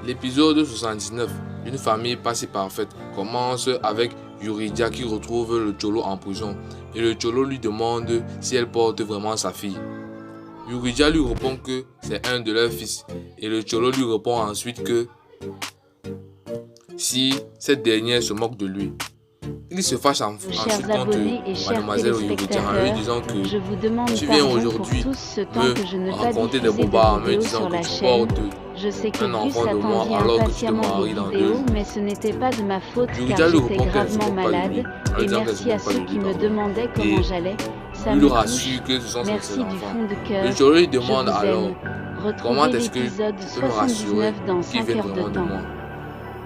L'épisode 79, une famille pas si parfaite, commence avec Yuridia qui retrouve le Cholo en prison et le Cholo lui demande si elle porte vraiment sa fille. Yuridia lui répond que c'est un de leurs fils et le Cholo lui répond ensuite que si cette dernière se moque de lui. Il se fâche ensuite contre mademoiselle Yuridia en lui disant que tu viens aujourd'hui me raconter des bobards en me disant que tu portes un enfant de moi alors que tu te maries dans 2 jours. Mais ce n'était pas de ma faute Yuridia car lui j'étais répond qu'elle ne se gravement moque pas de malade lui en lui et disant qu'elle ne se merci à moque pas ceux de qui lui. me demandaient comment j'allais. Ça Il me lui touche. rassure que ce sont ses Merci du enfants. fond de cœur. Le Cholo lui Je demande vous alors aime. comment Retrouvez est-ce que l'épisode tu peux me rassurer 79 dans qu'il 5 vient heures de vraiment de temps. moi.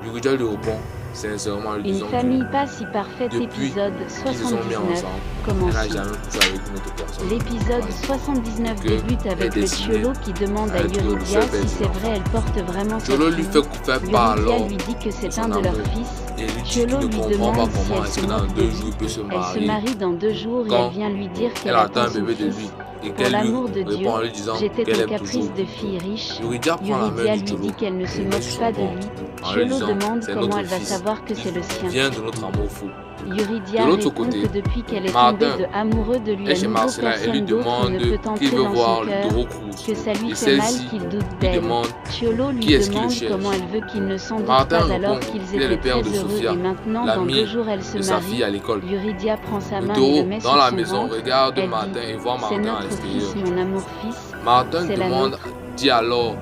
Yuridia lui répond sincèrement en lui Une disant famille que pas si parfaite, depuis épisode qu'ils se sont mis 79 ensemble, elle commence. n'a jamais couché avec une autre personne. L'épisode Ouais. 79 Que débute elle avec est le destinée Cholo qui demande à à être le Yuridia seul père si de c'est ses vrai elle porte vraiment sa Cholo lui fille. fait part Yuridia alors lui dit que c'est son un de leurs amour fils. et lui dit qu'il Cholo ne lui comprend demande pas si comment elle est-ce se que dans moque de 2 lui. jours il peut se Elle se marier marie dans 2 jours et quand elle vient lui dire elle qu'elle attend attend un son bébé de fils. lui et Pour qu'elle l'amour de lui Dieu, répond en lui disant j'étais qu'elle un aime caprice toujours. de fille riche. Yuridia prend la Yuridia main lui du Cholo dit qu'elle ne se et met moque sur pas son de bord lui. en lui Cholo disant demande c'est comment notre elle va fils savoir que c'est le sien. vient de notre amour fou. Yuridia De l'autre répond côté, que depuis qu'elle est Martin tombée de amoureux de lui est à chez nouveau, Marcella et lui personne d'autre demande ne peut qu'il entrer veut dans voir son le cœur, taureau Cruz. que ça lui Et fait mal celle-ci qu'il doute lui d'elle. demande Cholo lui qui est-ce qui le demande cherche. comment elle veut qu'il ne s'en doute Martin pas alors répond qu'ils qu'il est le étaient père très de heureux Sophia, et maintenant dans l'ami 2 jours elle se de sa fille marie. à l'école. Yuridia prend sa Le main et taureau le met dans sur la son maison ventre. regarde Elle Martin dit, et voit c'est Martin à notre l'extérieur. fils, mon amour fils. Martin C'est la demande, nôtre. dit alors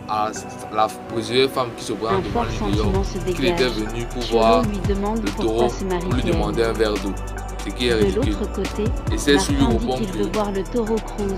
à la présumée femme qui se Un présente devant fort lui dehors sentiment se qu'il était dégage. venu pour Cholo voir lui demande le pourquoi taureau se pour lui marie-t-elle. demander un verre d'eau, ce qui est De ridicule. l'autre côté, Et celle-ci lui Martin dit répond qu'il veut que voir le taureau Cruz.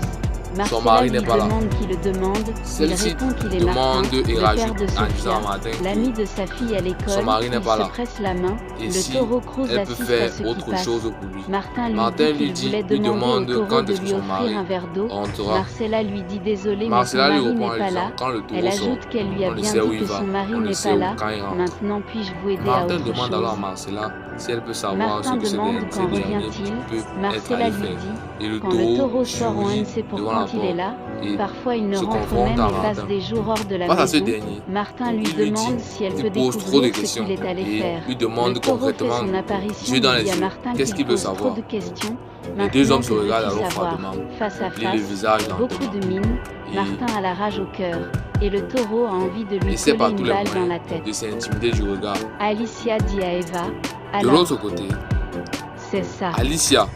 son Marcella mari lui n'est pas là. demande qui le demande. Il Celle-ci répond qu'il est demande Martin, et le père rajoute de en disant à Sophia, Martin l'ami que de sa fille à l'école. son mari n'est Il pas se là. presse la main. et Le si taureau Cruz elle peut assiste à faire ce qui autre passe. chose pour lui. Martin Martin lui dit qu'il voulait demander au taureau quand de est-ce que lui son offrir mari un verre d'eau. rentrera. Marcella lui dit désolé mais son Marcella lui mari répond en n'est lui pas disant là. quand le Elle taureau sort, ajoute qu'elle lui a on ne bien sait où dit il que va, son mari on ne n'est sait pas où là. quand il rentre. Maintenant puis-je vous aider à Martin autre demande alors à chose? Marcella si elle peut savoir Martin ce que ce demande dernier quand revient-il. peut être Marcella allé lui faire. dit Et le quand le taureau sort, on surgit ne sait pour devant la quand il est porte là. et Parfois il ne se rentre confronte même à et passe Martin. des jours hors de la Face à ce maison. dernier, Martin lui il lui demande dit si elle qu'il peut pose trop de découvrir ce questions qu'il est allé et faire. lui Le demande taureau fait concrètement, son apparition yeux dans et les dit à yeux, Martin qu'est-ce qu'il qu'il veut pose trop savoir. de questions. Les deux Maintenant, hommes se que regardent veut-il alors savoir? froidement, Face à plier le face, visage beaucoup lentement. de mines. Et Martin a la rage au cœur et le taureau a envie de lui essaie coller par une tous les balle dans la moyens tête. de s'intimider du regard. Alicia dit à Eva, De alors, l'autre côté, c'est ça. Alicia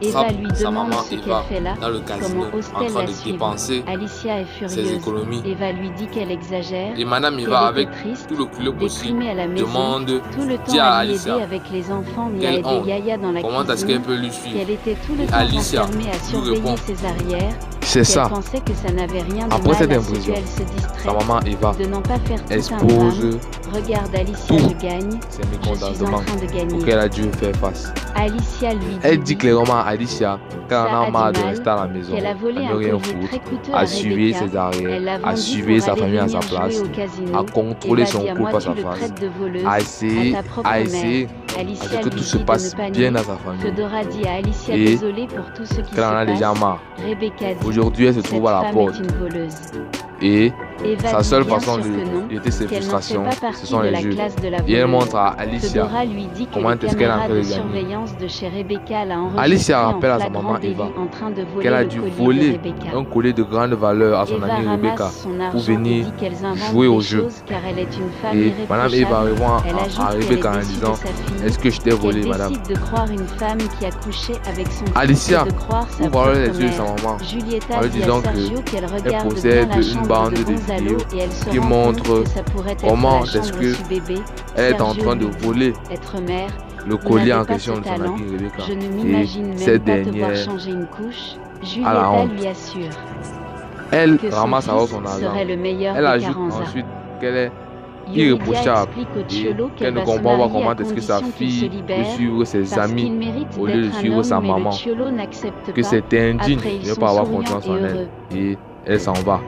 Eva attrape lui sa demande maman ce Eva qu'elle fait là, dans le casino comment ose-t-elle en train la de suivre? dépenser Alicia est ses furieuse. économies. Eva lui dit qu'elle exagère, Et Madame qu'elle Eva, était avec triste, tout le culot possible, déprimée à la maison, demande tout le dit temps à à lui aider Alicia avec les enfants ni à quelle aider honte, Yaya dans la comment est-ce qu'elle cuisine, peut lui suivre. qu'elle était tout le Et temps Alicia enfermée à lui surveiller répond, ses arrières, c'est qu'elle ça. pensait que ça n'avait rien de Après mal cette à ce impression, qu'elle se sa distrait, maman Eva de n'en pas faire tout un expose drame. Regarde Alicia, tout je gagne, ses je suis en mécontentements train de gagner. auxquels elle a dû faire face. Alicia lui Elle dit dit clairement à Alicia qu'elle en Ça a a marre du de mal, rester à la maison, qu'elle a à volé ne un rien collier foutre, très coûteux à à suivre Rebecca. ses arrières, Elle l'a à vendu suivre pour sa aller famille à sa venir jouer place, au casino. à contrôler Eva son dit à couple moi à tu sa le face, traites de voleuse, à essayer, à ta propre à mère. essayer Alicia à ce que lui tout se dit passe de ne pas bien nier. dans sa famille. Fedora dit à Alicia Et désolée pour tout ce qui se qu'elle en a déjà passe. marre. Rebecca dit Aujourd'hui, elle se cette trouve à la femme porte est une voleuse. et Eva sa dit seule bien façon sûr que non, d'éviter ses qu'elle n'en fait frustrations, pas ce partie sont de les la jeux. classe de la Et elle voleuse. montre à Alicia Fedora lui dit que comment les est-ce qu'elle est en caméras train de de gagner. surveillance de chez Rebecca l'a enregistrée Alicia en rappelle à sa flagrant maman délit Eva en train de voler qu'elle a le dû collier de voler Rebecca. un collier de grande valeur à son Eva amie Rebecca ramasse son pour argent et venir dit qu'elles inventent jouer au des jeu. choses car elle est une femme Et Madame Eva irréprochable. répond Elle à ajoute qu'elle Rebecca est en déçue disant de sa fille, est-ce que je t'ai qu'elle volé madame. décide de croire une femme qui a couché avec son fils Alicia et de croire sa ouvre alors les propre yeux de sa mère. maman Julieta en lui dit disant à Sergio qu'elle elle regarde bien possède la une chambre bande de de Gonzalo vidéos et elle se qui rend montre compte que ça pourrait être comment la est-ce chambre que du bébé. elle est en Sergio train de lui dit, voler être mère, le vous collier n'avez en pas question ce de son talent. amie Rebecca. Je ne Et m'imagine même cette pas te voir dernière, changer une couche. la Julieta honte. lui assure elle que son ramasse alors fils son argent. serait le meilleur Elle des ajoute Carranza. ensuite qu'elle est Yuridia irréprochable explique au et Cholo qu'elle qu'elle ne va se comprend pas marier à comment est-ce que sa condition qu'il se fille peut libère suivre ses parce qu'il amis mérite au lieu de d'être un suivre sa homme, mais maman, le Cholo n'accepte que pas. c'est indigne Après, de ils ne sont pas avoir souriants confiance et en heureux. elle et elle s'en va.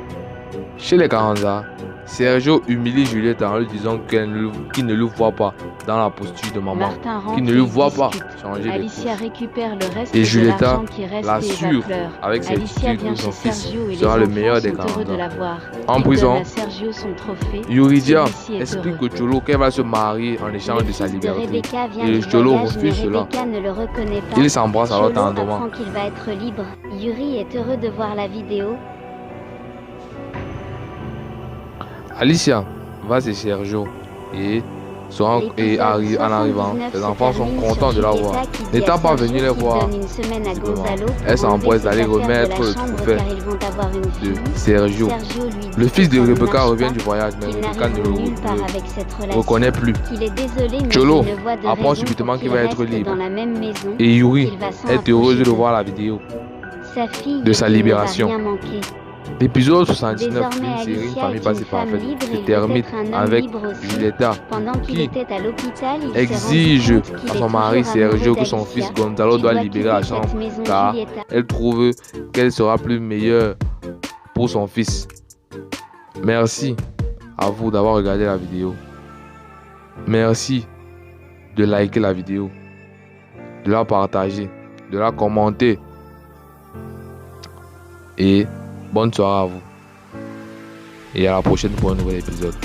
Chez les Carranza, Sergio humilie Juliette en lui disant qu'il ne le voit pas dans la posture de maman, Martin rentre qu'il ne et le ils voit pas discutent. changer les Alicia couches. récupère le reste Et de Julieta l'argent qui reste et Eva l'assure pleure. avec Alicia certitude vient que son chez fils Sergio et les sera le enfants meilleur des sont heureux de 40 ans. la voir. En Ils prison, donnent à Sergio son trophée. Yuridia Celui-ci est explique heureux. au Cholo qu'elle va se marier en échange Le de sa fils de liberté. Rebecca vient Et le du Cholo voyage, mais refuse cela. Rebecca ne le reconnaît pas. Ils s'embrassent alors Cholo tendrement. apprend qu'il va être libre. Yuri est heureux de voir la vidéo. Alicia va chez Sergio et L'épisode en arrivant, 79 les se enfants sont termine contents sur de la Julieta voir. qui dit à N'étant pas Sergio venus les qu'il voir, donne une semaine à visiblement, Gonzalo pour elle s'empresse enlever d'aller ses affaires remettre de la le chambre trophée car ils vont avoir une de fille. Sergio. Sergio lui dit Le fils que de ça ne Rebecca marche revient pas, du voyage, mais qu'ils Rebecca ne n'arriveront nulle part le avec cette relation. reconnaît plus. Qu'il est désolé, mais Cholo il ne voit de apprend raison subitement pour qu'il va être reste libre. dans la même maison. Et Yuri qu'il va s'en est heureuse approcher de d'eux. voir la vidéo. Sa fille de sa il ne va libération. rien manquer. L'épisode 79 Désormais, d'une série Une Alicia famille est passée une femme parfaite libre et se il veut termine être un homme avec libre aussi. Julieta Pendant qu'il qui était à l'hôpital, il exige s'est rendu compte qu'il à est son mari toujours amoureux Sergio que son d'Alicia. fils Gonzalo Tu doit dois libérer la quitter cette chambre maison, car Julieta. elle trouve qu'elle sera plus meilleure pour son fils. Merci à vous d'avoir regardé la vidéo. Merci de liker la vidéo, de la partager, de la commenter. Et bonne soirée à vous. Et à la prochaine pour un nouvel épisode.